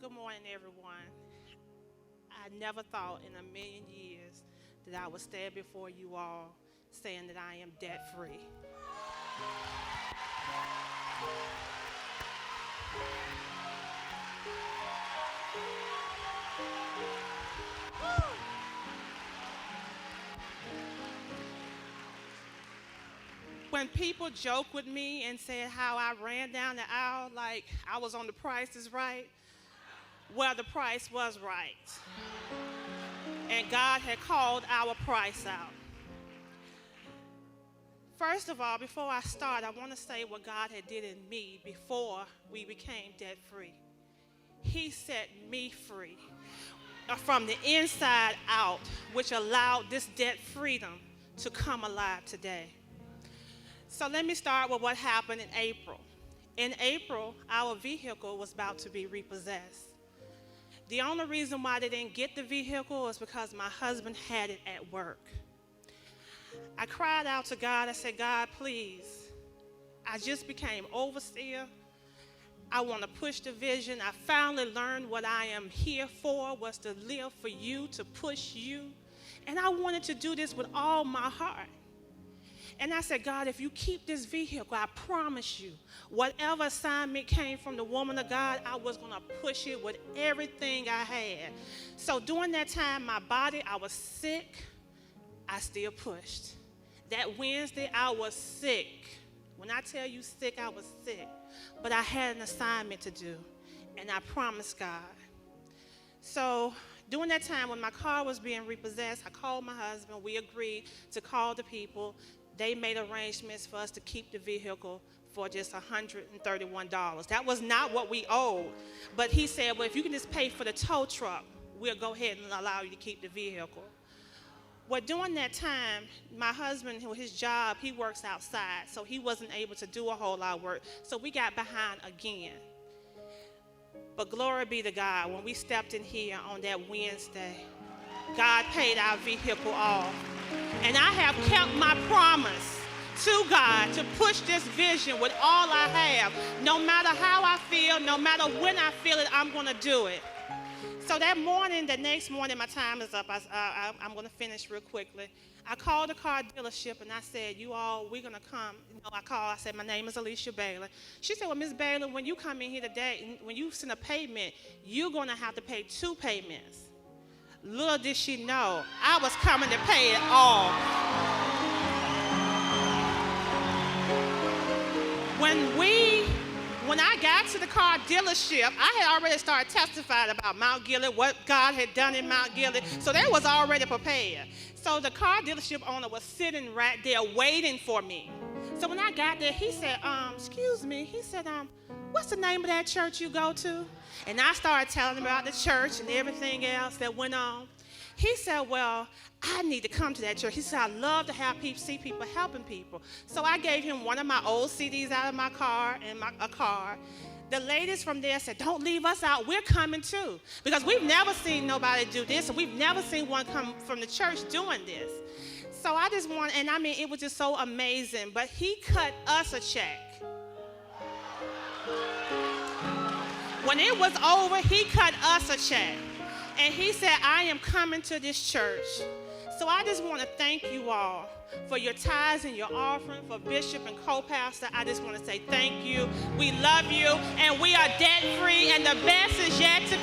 Good morning, everyone. I never thought in a million years that I would stand before you all saying that I am debt free. When people joke with me and said how I ran down the aisle like I was on The Price is Right, well, the price was right. And God had called our price out. First of all, before I start, I want to say what God had did in me before we became debt free. He set me free from the inside out, which allowed this debt freedom to come alive today. So let me start with what happened in April. In April, our vehicle was about to be repossessed. The only reason why they didn't get the vehicle was because my husband had it at work. I cried out to God. I said, God, please, I just became overseer. I want to push the vision. I finally learned what I am here for was to live for you, to push you. And I wanted to do this with all my heart. And I said, God, if you keep this vehicle, I promise you, whatever assignment came from the woman of God, I was going to push it with everything I had. So during that time, my body, I was sick. I still pushed. That Wednesday, I was sick. When I tell you sick, I was sick. But I had an assignment to do, and I promised God. So during that time, when my car was being repossessed, I called my husband. We agreed to call the people. They made arrangements for us to keep the vehicle for just $131. That was not what we owed. But he said, well, if you can just pay for the tow truck, we'll go ahead and allow you to keep the vehicle. Well, during that time, my husband, his job, he works outside, so he wasn't able to do a whole lot of work. So we got behind again. But glory be to God, when we stepped in here on that Wednesday, God paid our vehicle off. And I have kept my promise to God to push this vision with all I have. No matter how I feel, no matter when I feel it, I'm going to do it. So that morning, the next morning, my time is up. I'm going to finish real quickly. I called the car dealership and I said, you all, we're going to come. I said, my name is Alicia Baylor. She said, well, Miss Baylor, when you come in here today, when you send a payment, you're going to have to pay 2 payments. Little did she know, I was coming to pay it all. When I got to the car dealership, I had already started testifying about Mt.Gilead, what God had done in Mt.Gilead, so they was already prepared. So the car dealership owner was sitting right there waiting for me. So when I got there, he said, excuse me, he said, what's the name of that church you go to? And I started telling him about the church and everything else that went on. He said, well, I need to come to that church. He said, I love to see people helping people. So I gave him one of my old CDs out of my car and a card. The ladies from there said, don't leave us out. We're coming too. Because we've never seen nobody do this, and we've never seen one come from the church doing this. So I just it was just so amazing. But he cut us a check. When it was over, he cut us a check. And he said, I am coming to this church. So I just want to thank you all for your tithes and your offering, for Bishop and co-pastor. I just want to say thank you. We love you, and we are debt-free, and the best is yet to